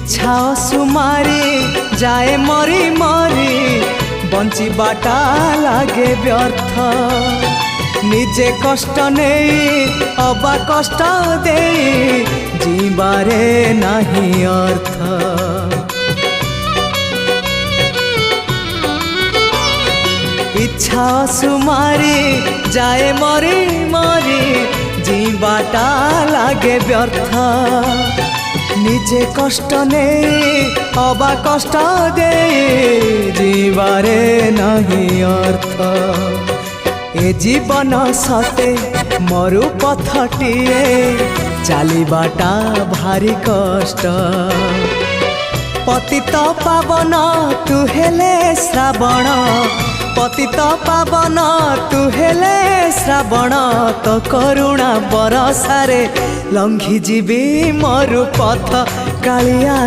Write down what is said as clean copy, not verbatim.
इच्छा सुमारी जाए मरी मरी बंचिबाटा लागे व्यर्थ निजे कष्ट नहीं अबा कष्ट दे जीवारे नहीं अर्थ। इच्छा सुमारी जाए मरी मरी जीवाटा लागे व्यर्थ निजे कष्ट नहीं अबा कष्ट दे जीवारे नहीं अर्थ। ए जीवन सते मरु पथटिए चलिबाटा भारी कष्ट पतित पावन तू हेले श्रावण पतित पावन तू हेले श्रावण तो करुणा बरसारे लंघी जीवी मरु पथ कालिया।